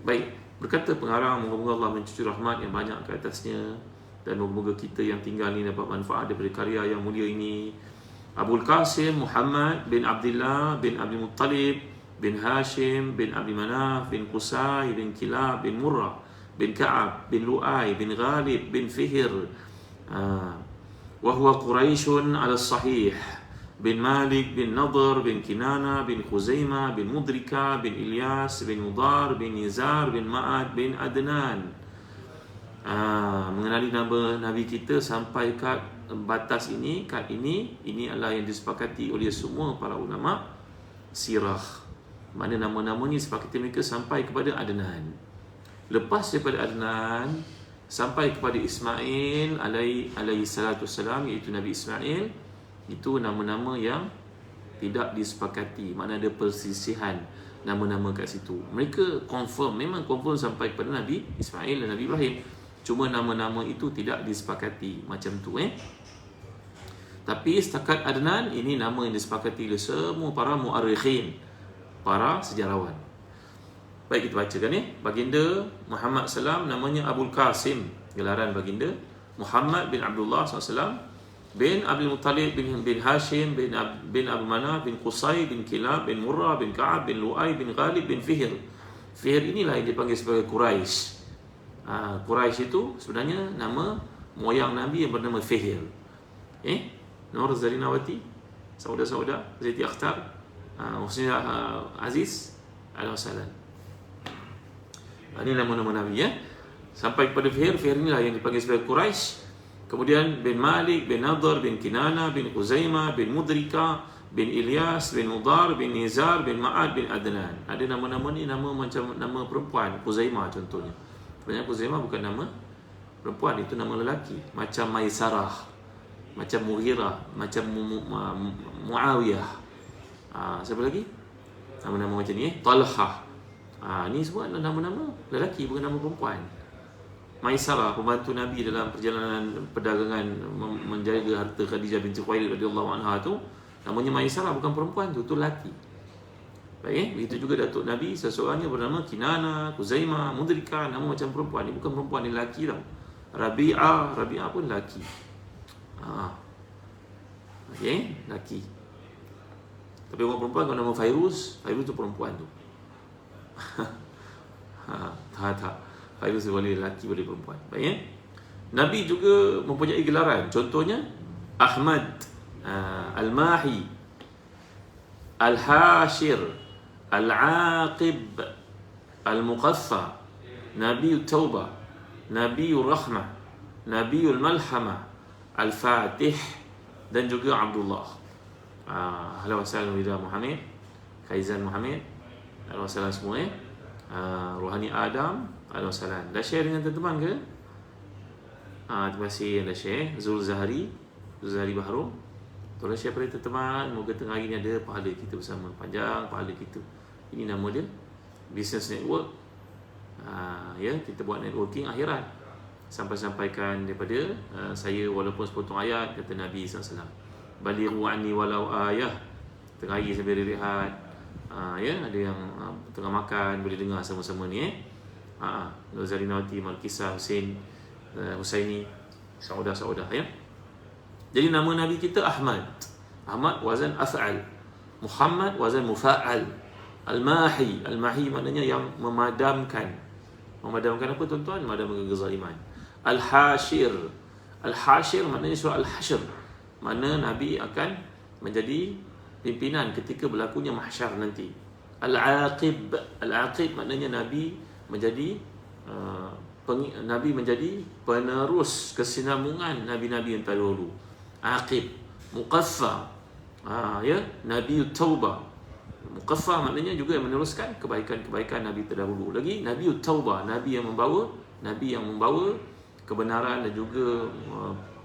Baik, berkata pengarang, moga-moga Allah mencucur rahmat yang banyak ke atasnya, dan moga-moga kita yang tinggal ni dapat manfaat daripada karya yang mulia ini. Abul Qasim Muhammad bin Abdullah bin Abdul Muttalib bin Hashim bin Abi Manaf bin Qusay bin Kilab bin Murrah bin Ka'ab bin Lu'ay bin Ghalib bin Fihr, wa huwa Quraisyun ala sahih, bin Malik bin Nadhr bin Kinana bin Khuzaimah bin Mudrika bin Ilyas bin Mudar bin Nizar bin Ma'ad bin Adnan. mengenali nama Nabi kita sampai kad batas ini, kad ini adalah yang disepakati oleh semua para ulama sirah. Mana nama-nama ni sepakati mereka sampai kepada Adnan. Lepas daripada Adnan sampai kepada Ismail alaihi salatu wassalam, iaitu Nabi Ismail, itu nama-nama yang tidak disepakati, mana ada persisihan nama-nama kat situ. Mereka memang confirm sampai kepada Nabi Ismail dan Nabi Ibrahim. Cuma nama-nama itu tidak disepakati macam tu Tapi setakat Adnan, ini nama yang disepakati oleh semua para mu'arikhin, para sejarawan. Baik, kita bacakan Baginda Muhammad SAW namanya Abul Qasim, gelaran baginda Muhammad bin Abdullah SAW bin Abdul Muttalib bin Hashim bin Abu Manaf bin Qusay bin Kilab bin Murrah bin Ka'ab bin Lu'ay bin Ghalib bin Fihr. Fihr inilah yang dipanggil sebagai Quraisy. Quraisy itu sebenarnya nama moyang Nabi yang bernama Fihr. Nur Zarinawati, saudara-saudara Zaiti Akhtar, Husni Aziz, Al-Wasalan. Ini nama-nama Nabi sampai kepada Fihr. Fihr inilah yang dipanggil sebagai Quraisy. Kemudian bin Malik, bin Nadhr, bin Kinana, bin Khuzaimah, bin Mudrika, bin Ilyas, bin Mudar, bin Nizar, bin Ma'ad, bin Adnan. Ada nama-nama ni nama macam nama perempuan. Khuzaimah contohnya. Sebenarnya Khuzaimah bukan nama perempuan, itu nama lelaki. Macam Maisarah, macam Mughirah, macam Muawiyah. Siapa lagi? Nama-nama macam ni Talhah. Ni semua adalah nama-nama lelaki, bukan nama perempuan. Maisarah, pembantu Nabi dalam perjalanan perdagangan menjaga harta Khadijah binti Khuwailid radhiyallahu anha tu, namanya Maisarah, bukan perempuan tu lelaki. Baik, begitu juga datuk Nabi seseorangnya bernama Kinana, Khuzaimah, Mudrika, nama macam perempuan. Ni bukan perempuan, ni lelaki tau. Rabi'ah pun lelaki. Okey, lelaki. Tapi orang perempuan kalau nama Fairuz tu perempuan tu. Tak. Fairuz boleh lelaki, boleh perempuan. Baik. Nabi juga mempunyai gelaran. Contohnya Ahmad, Al-Mahi, Al-Hashir, Al-Aqib, Al-Muqaffa, Nabiul Taubah, Nabiul Rahmah, Nabiul Malhamah, Al-Fatih, dan juga Abdullah. Ahlan wa sahlan bila Muhammad, Kaizan Muhammad, ahlan wa sahlan semua Rohani Adam, ahlan wa sahlan. Dah share dengan teman-teman ke? Terima kasih yang dah share. Zul Zahari Bahrum, tolong share pada teman-teman. Moga tengah hari ni ada pahala kita bersama, panjang pahala kita. Ini nama dia Business Network. Kita buat networking akhirat. Sampaikan daripada saya walaupun sepotong ayat, kata Nabi SAW, balighu anni walau ayah. Tengah hari sambil rehat, ada yang tengah makan, boleh dengar sama-sama ni. Nur Zarinawati, Malkisah, Husaini, saudara-saudara Jadi nama Nabi kita Ahmad. Ahmad wazan af'al, Muhammad wazan mufa'al. Al-Mahi maknanya yang memadamkan. Memadamkan apa tuan-tuan? Memadamkan kezaliman. Al-Hashir maknanya surah Al-Hashr, mana Nabi akan menjadi pimpinan ketika berlakunya mahsyar nanti. Al-Aqib maknanya Nabi menjadi penerus kesinambungan nabi-nabi yang terdahulu. Aqib. Muqaffa, Nabiul Taubah. Muqaffa maknanya juga yang meneruskan kebaikan-kebaikan Nabi terdahulu. Lagi Nabiul Taubah, Nabi yang membawa kebenaran dan juga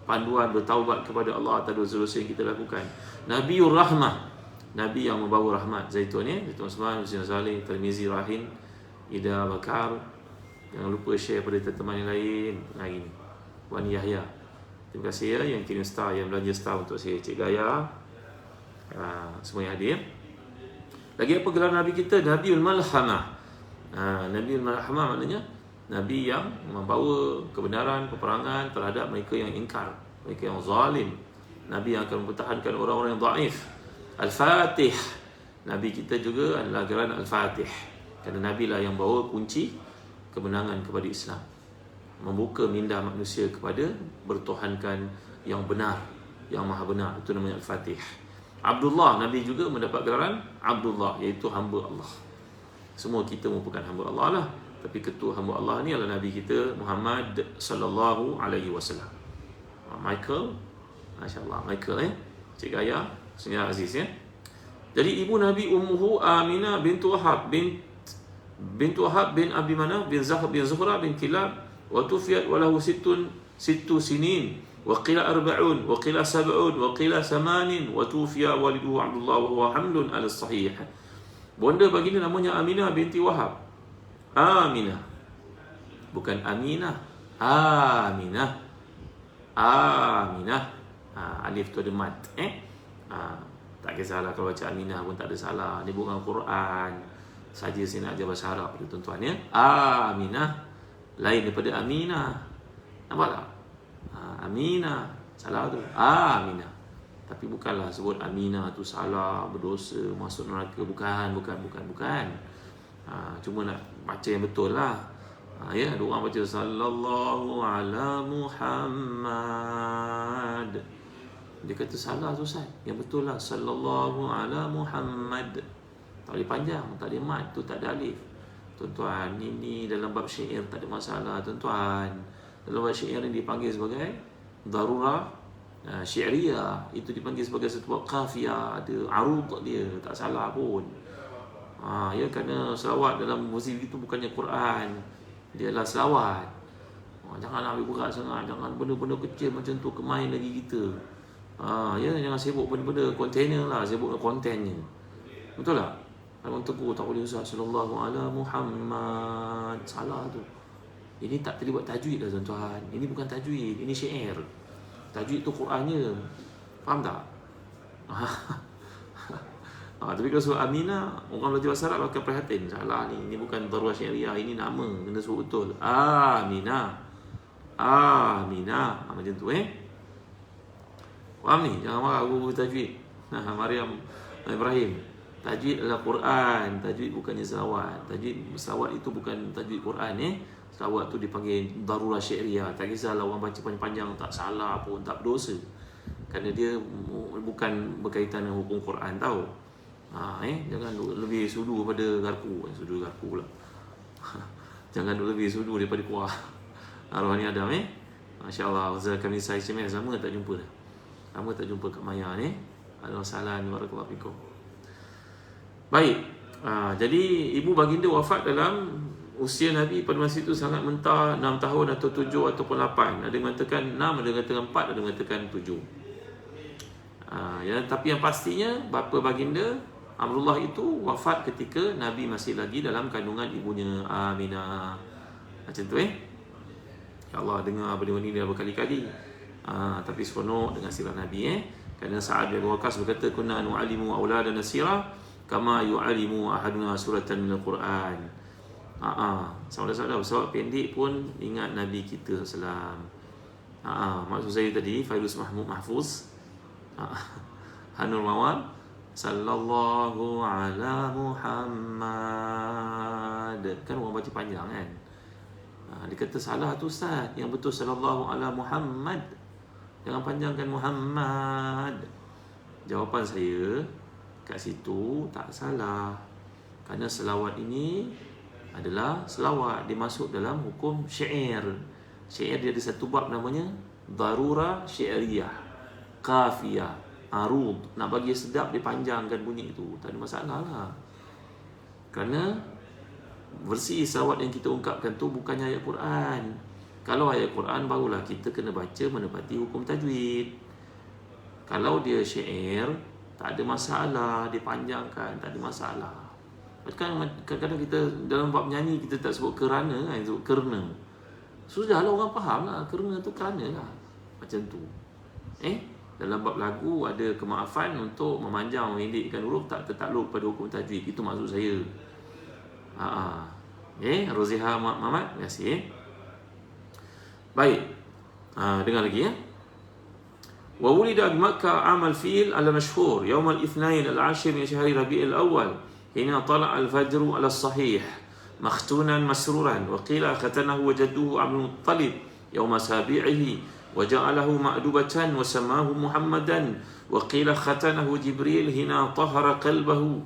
panduan bertaubat kepada Allah atas dosa-dosa yang kita lakukan. Nabiul Rahmah, Nabi yang membawa rahmat. Zaitun Osman, Hussein Saleh, Tirmizi, Rahin, Ida Bakar. Jangan lupa share pada teman-teman yang lain hari ini. Wan Yahya, terima kasih yang kirim star, yang belanja star untuk saya. Cik Gaya, semua yang hadir. Lagi apa gelar Nabi kita? Nabiul Malhamah. Nabiul Malhamah maknanya Nabi yang membawa kebenaran, peperangan terhadap mereka yang ingkar, mereka yang zalim. Nabi yang akan mempertahankan orang-orang yang dhaif. Al-Fatih, Nabi kita juga adalah gelar Al-Fatih, kerana Nabi lah yang bawa kunci kemenangan kepada Islam, membuka minda manusia kepada bertuhankan yang benar, yang maha benar. Itu namanya Al-Fatih. Abdullah, Nabi juga mendapat gelaran Abdullah, iaitu hamba Allah. Semua kita merupakan hamba Allah lah. Tapi ketua hamba Allah ni adalah Nabi kita Muhammad sallallahu alaihi wasallam. Michael, masya-Allah, Michael Cik Gaya, Senior Aziz Jadi ibu Nabi ummuhu Aminah bintu Wahab bint Wahab bin Abi Manaf bin Zahab bin Zuhra bin Kilab wa tufiyat wa lahu sittu sinin wa qila arba'un wa qila sab'un wa qila samanin wa tufiya waliduhu Abdullah wa huwa hamlun ala sahih. Bonda baginda namanya Aminah binti Wahab. Aminah, bukan Aminah. Aminah. Aminah. Alif tu ada mat. Tak kisahlah kalau baca Aminah pun tak ada salah. Dia bukan Quran. Saja saya nak ajar bahasa Arab pada tuan-tuan Aminah lain daripada Aminah. Nampak tak? Aminah salah tu. Aminah. Tapi bukanlah sebut Aminah tu salah, berdosa, masuk neraka. Bukan. Cuma nak baca yang betul lah. Ada orang baca sallallahu ala Muhammad. Dia kata salah tu Ustaz. Yang betul lah sallallahu ala Muhammad. Tak boleh panjang, tak ada mat tu, tak ada alif. Tuan-tuan, ini dalam bab syair tak ada masalah tuan-tuan. Dalam bab syair ni dipanggil sebagai darurah syi'riyah. Itu dipanggil sebagai satu bab qafiyah, ada arud dia, tak salah pun. Kerana selawat dalam muzik itu bukannya Quran, dia adalah selawat. Jangan ambil berat sangat, jangan benda-benda kecil macam tu kemain lagi kita. Jangan sibuk benda-benda kontainer lah, sibuk dengan kontennya. Betul tak? Orang tegur tak boleh Ustaz sallallahu ala Muhammad, salah tu. Ini tak terlibat tajwid dah tuan-tuan. Ini bukan tajwid, ini syair. Tajwid tu Qurannya. Faham tak? Tapi kalau surah Aminah, orang belajar bahasa Arab akan perhatian. Salah ni, ini bukan darurah syariah, ini nama, kena sebut betul. Aminah. Aminah. Macam tu Faham ni? Jangan marah guru tajwid. Maryam Ibrahim. Tajwid adalah Quran, tajwid bukannya selawat. Selawat itu bukan tajwid Quran Selawat tu dipanggil darurah syariah. Tak kisahlah orang baca panjang-panjang, tak salah pun, tak berdosa. Kerana dia bukan berkaitan dengan hukum Quran tau. Jangan lebih sudu pada garpu. Sudu garpu pula. Jangan lebih sudu daripada kuah. Arwah ni Adam Masya-Allah. Ustaz kami saya lama tak jumpa dah. Lama tak jumpa Kak Maya Assalamualaikum warahmatullahi wabarakatuh. Baik. Jadi ibu baginda wafat dalam usia Nabi pada masa itu sangat mentah, 6 tahun atau 7 ataupun 8. Ada yang mengatakan 6, ada yang mengatakan 4, ada yang mengatakan 7. Tapi yang pastinya bapa baginda Amrullah itu wafat ketika Nabi masih lagi dalam kandungan ibunya Aminah. Macam tu Ya Allah, dengar benda-benda ni dah berkali-kali. Tapi seronok dengan sirah Nabi Kerana Sa'ad bin Waqqas berkata, kunna nu'alimu auladana sirah kama yu'alimu ahaduna suratan minal Quran. Saudara-saudara, sebab pendek pun ingat Nabi kita SAW. Maksud saya tadi Fairuz Mahfuz Hanul Mawar sallallahu ala Muhammad. Kan orang baca panjang kan. Dia kata salah tu Ustaz, yang betul sallallahu ala Muhammad, jangan panjangkan Muhammad. Jawapan saya kat situ tak salah. Kerana selawat ini adalah selawat, dia masuk dalam hukum syair. Syair dia ada satu bab namanya darurah syairiyah, qafiyah, arud. Nak bagi sedap dia panjangkan bunyi itu, tak ada masalah lah. Kerana versi selawat yang kita ungkapkan tu bukannya ayat Quran. Kalau ayat Quran barulah kita kena baca menepati hukum tajwid. Kalau dia syair tak ada masalah, dipanjangkan tak ada masalah. Kadang-kadang kita dalam bab nyanyi kita tak sebut kerana, sebut kerna. Sudahlah orang faham lah, kerna tu kerana lah. Macam tu. Dalam bab lagu ada kemaafan untuk memanjang, memendekkan huruf, tak tertakluk pada hukum tajwid. Itu maksud saya. Roziha Muhammad, terima kasih. Baik. Dengar lagi Wa wulida bi Makkah amal fil al-mashhur yawm al-ithnain al-ashir min shahr Rabi' al-awwal hina tala' al-fajr ala as-sahih makhtunan masruran wa qila khatanahu wa jadduhu Abdul Muttalib yawm sabi'ihi wa ja'alahu ma'dubatan wa samahu Muhammadan wa qila khatanahu Jibril hina tahara qalbahu.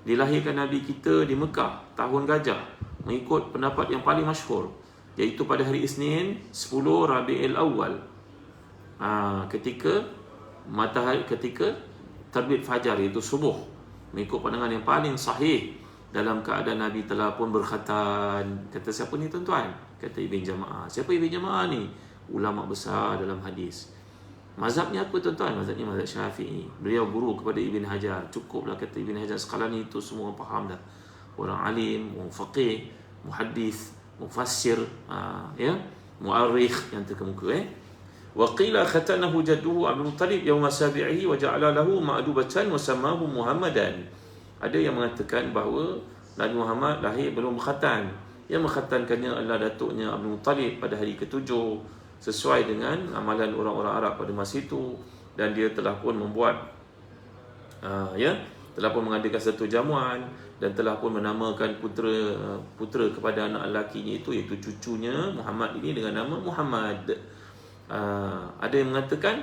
Dilahirkan Nabi kita di Mekah tahun gajah, mengikut pendapat yang paling masyhur, iaitu pada hari Isnin 10 Rabiul Awal, ketika terbit fajar, iaitu subuh, mengikut pandangan yang paling sahih, dalam keadaan Nabi telah pun berkhatan. Kata siapa ni tuan-tuan? Kata Ibn Jama'ah. Siapa Ibn Jama'ah ni? Ulama besar dalam hadis. Mazhabnya apa tuan-tuan? Mazhabnya mazhab Syafi'i. Beliau guru kepada Ibn Hajar. Cukuplah kata Ibn Hajar Asqalani itu semua faham dah. Orang alim, faqih, muhaddis, mufassir, mu'arrikh yang terkemuka. Wa qila khatanahu jadduhu Abdul Muttalib yawma sabi'ihi wa ja'ala lahu ma'dubatan wa samahu Muhammadan. Ada yang mengatakan bahawa Nabi Muhammad lahir belum berkhatan. Yang mengkhatankannya adalah datuknya Abdul Muttalib pada hari ke-7, sesuai dengan amalan orang-orang Arab pada masa itu. Dan dia telah pun membuat telah pun mengadakan satu jamuan, dan telah pun menamakan putera kepada anak lakinya itu, iaitu cucunya Muhammad ini dengan nama Muhammad. Ada yang mengatakan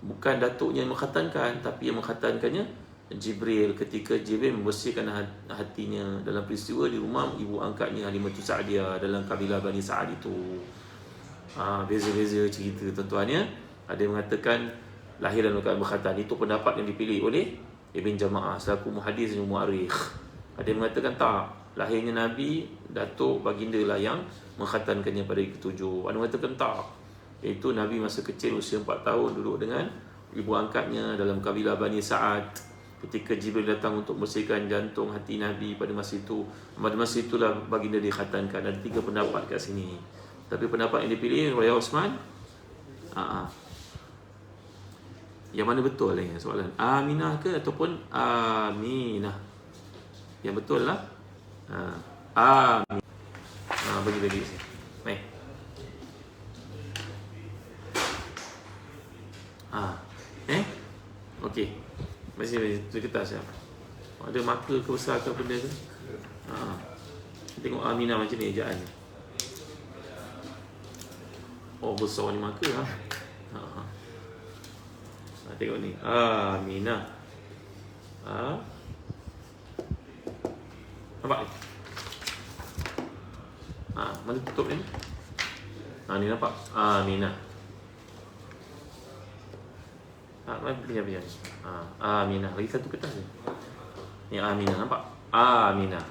bukan datuknya yang mengkhatankan, tapi yang mengkhatankannya Jibril, ketika Jibril membersihkan hatinya dalam peristiwa di rumah ibu angkatnya Halimah Sa'diyah dalam kabilah Bani Sa'ad itu. Beza-beza cerita tuan-tuan ya. Ada yang mengatakan lahir dalam keadaan berkhatan. Itu pendapat yang dipilih oleh Ibn Jama'ah selaku muhaddis dan mu'arrikh. Ada yang mengatakan tak, lahirnya Nabi, datuk baginda lah yang mengkhatankannya pada hari ke-7. Ada yang mengatakan tak, iaitu Nabi masa kecil usia 4 tahun duduk dengan ibu angkatnya dalam kabilah Bani Sa'ad. Ketika Jibril datang untuk bersihkan jantung hati Nabi pada masa itu, pada masa itulah baginda dikhatankan. Ada 3 pendapat kat sini. Tapi pendapat yang dipilih oleh Osman, yang mana betul ni soalan? Aminah ke ataupun Aminah? Yang betul lah Amin. Bagi sini. Baik. Okey. Masih tu kertas ya. Ada marker ke besar ke benda ke? Tengok Aminah macam ni ejaan. Oh, besar ni marker lah. Tengok ni. Aminah. Nampak ni? Mana tutup ni? Ni nampak? Aminah. Biar. Aminah. Lagi satu kertas ni. Ni Aminah, nampak? Aminah.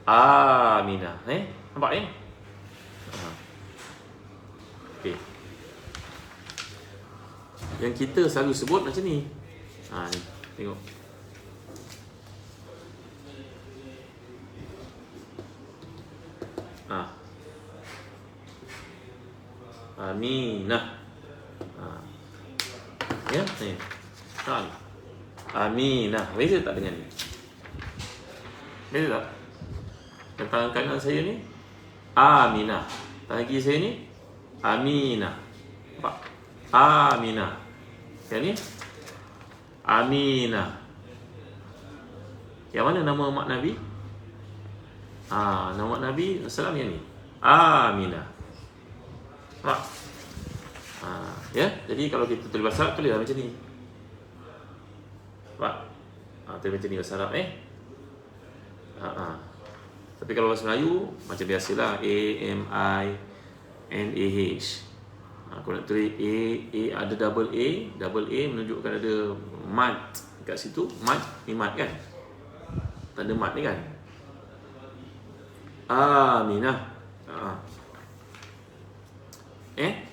Aminah. Nampak ni? Okey. Yang kita selalu sebut macam ni. Ni. Tengok. Aminah. Ya, ni. Aminah. Beza tak dengan ni? Beza tak? Dan tangan kanan saya ni Aminah. Tangan kiri saya ni Aminah. Nampak? Aminah. Yang ni Aminah. Yang mana nama mak Nabi? Nama mak Nabi Assalam yang ni Aminah. Nampak? Ya, jadi kalau kita tulis bahasa Arab, tulislah macam ni. Nampak? Tulis macam ni bahasa Arab Tapi kalau bahasa Melayu macam biasalah, A-M-I-N-A-H. Kalau nak tulis ada double A menunjukkan ada mad kat situ. Mad ni mad kan, tanda mad ni kan. Aminah.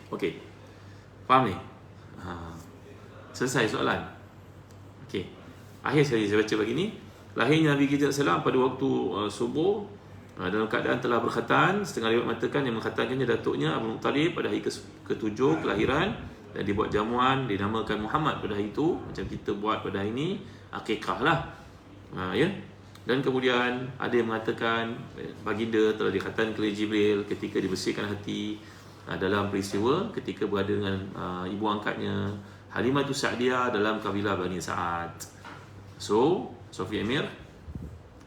Okey, faham ni? Selesai soalan. Okey, akhir sekali saya baca begini. Lahirnya Nabi kita SAW pada waktu subuh, dalam keadaan telah berkhatan. Setengah riwayat mengatakan yang mengkhatankannya datuknya Abdul Muttalib pada hari ke-7 kelahiran, dan dibuat jamuan, dinamakan Muhammad pada hari itu, macam kita buat pada hari ini akikah lah. Ya. Dan kemudian ada yang mengatakan baginda telah dikhatankan oleh Jibril ketika dibersihkan hati dalam peristiwa ketika berada dengan ibu angkatnya Halimah Sa'diyah dalam kabilah Bani Sa'ad. So, Sofi Amir,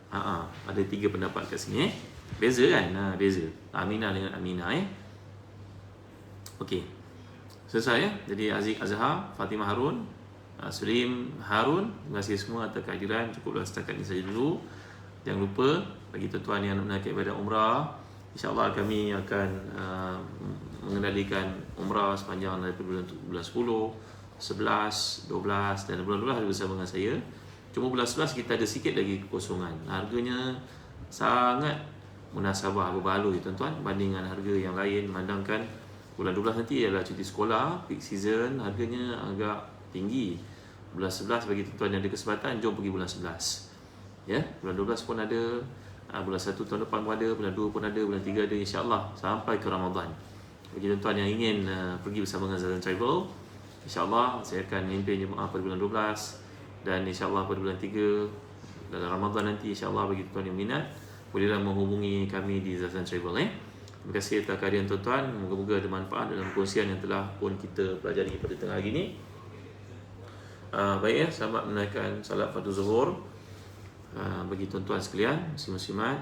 ada 3 pendapat kat sini. Beza kan? Beza. Aminah dengan Aminah Okey. Selesai ya. Jadi Aziz Azhar, Fatimah Harun, Sulim Harun, terima kasih semua atas kehadiran. Cukuplah setakat ini saja dulu. Jangan lupa bagi tuan-tuan yang nak menaiki ibadah umrah, insya-Allah kami akan mengendalikan umrah sepanjang daripada bulan 10, 11, 12 dan bulan 12 bersama dengan saya. Cuma bulan 11 kita ada sikit lagi kekosongan. Harganya sangat munasabah berbaloi tuan-tuan banding dengan harga yang lain. Memandangkan bulan 12 nanti adalah cuti sekolah, peak season, harganya agak tinggi. Bulan 11 bagi tuan-tuan yang ada kesempatan, jom pergi bulan 11. Ya, bulan 12 pun ada, bulan 1 tahun depan pun ada, bulan 2 pun ada, bulan 3 ada, insya-Allah sampai ke Ramadan. Bagi tuan-tuan yang ingin pergi bersama dengan Zazan Travel, insya-Allah saya akan memimpin jemaah pada bulan 12 dan insya-Allah pada bulan 3 dalam Ramadan nanti, insya-Allah bagi tuan-tuan yang minat bolehlah menghubungi kami di Zazan Travel. Terima kasih atas kehadiran tuan-tuan. Moga-moga ada manfaat dalam perkongsian yang telah pun kita pelajari pada tengah hari ini. Baik, selamat menaikkan salat fardu zuhur. Bagi tuan-tuan sekalian, muslim-muslimat,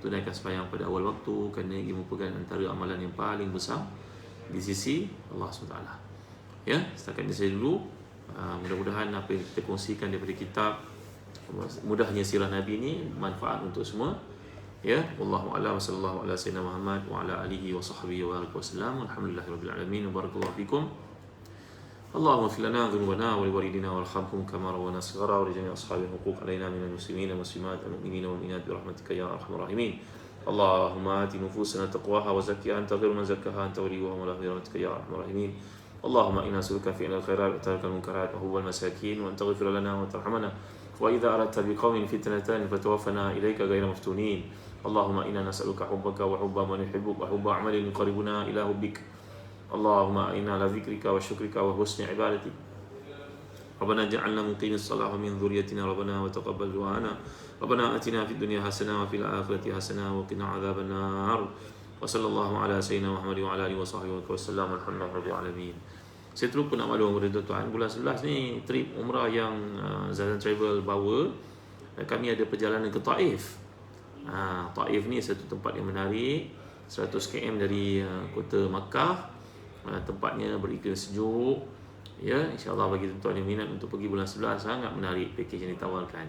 tunaikan sembahyang pada awal waktu kerana ia merupakan antara amalan yang paling besar di sisi Allah SWT. Ya, setakat ini saya dulu. Mudah-mudahan apa yang kita kongsikan daripada kitab Mudahnya Sirah Nabi ini manfaat untuk semua. Ya, wallahu a'lam, sallallahu ala sayyidina Muhammad wa ala alihi wa sahbihi wa alihi wasallam. Alhamdulillahirabbil alamin. Barakallahu fikum. اللهم اغفر لنا ذنوبنا ولوالدينا وارحمهم كما ربونا صغارا ولجميع اصحاب الحقوق علينا من المسلمين والمسلمات والمؤمنين والمؤمنات برحمتك يا ارحم الراحمين. اللهم آت نفوسنا تقواها وزكها أنت خير من زكاها أنت وليها ومولاها برحمتك يا ارحم الراحمين. اللهم إنا نسألك فعل الخيرات وترك المنكرات وحب المساكين وأن تغفر لنا وترحمنا وإذا أردت بقوم فتنة فتوفنا إليك غير مفتونين. اللهم إنا نسألك حبك وحب من يحبك وحب عمل يقربنا إلى حبك. اللهم إنا على ذكرك وشكرك وحسن عبادتك. ربنا اجعلنا مقيم الصلاة ومن ذريتنا ربنا وتقبل دعاءنا. ربنا آتنا في الدنيا حسنة وفي الآخرة حسنة وقنا عذاب النار. وصلى الله على سيدنا محمد وعلى آله وصحبه وسلم. الحمد لله رب العالمين. Saya terlupa nak maklum kepada tuan-tuan, bulan 11 ni trip umrah yang Zazan Travel bawa, kami ada perjalanan ke Taif. Taif ni satu tempat yang menarik, 100 km dari kota Makkah. Tempatnya beriklim sejuk. Ya, insya-Allah bagi tuan-tuan yang minat untuk pergi bulan 11, sangat menarik pakej yang ditawarkan.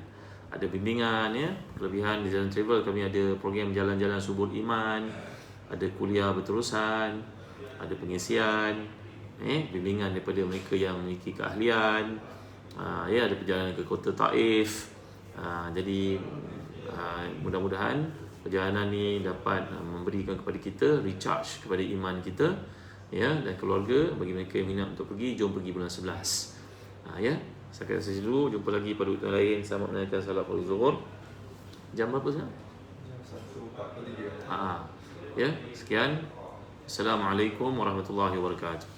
Ada bimbingan, ya, kelebihan di Zazan Travel kami ada program jalan-jalan subur iman, ada kuliah berterusan, ada pengisian, bimbingan daripada mereka yang memiliki keahlian. Ya, ada perjalanan ke kota Taif. Jadi mudah-mudahan perjalanan ni dapat memberikan kepada kita recharge kepada iman kita, ya, dan keluarga. Bagi mereka yang minat untuk pergi, jom pergi bulan 11. Ya, setakat saya dulu. Jumpa lagi pada waktu lain. Selamat menunaikan salat fardu zuhur. Jam berapa sekarang? Jam 1.43. Ya, sekian. Assalamualaikum warahmatullahi wabarakatuh.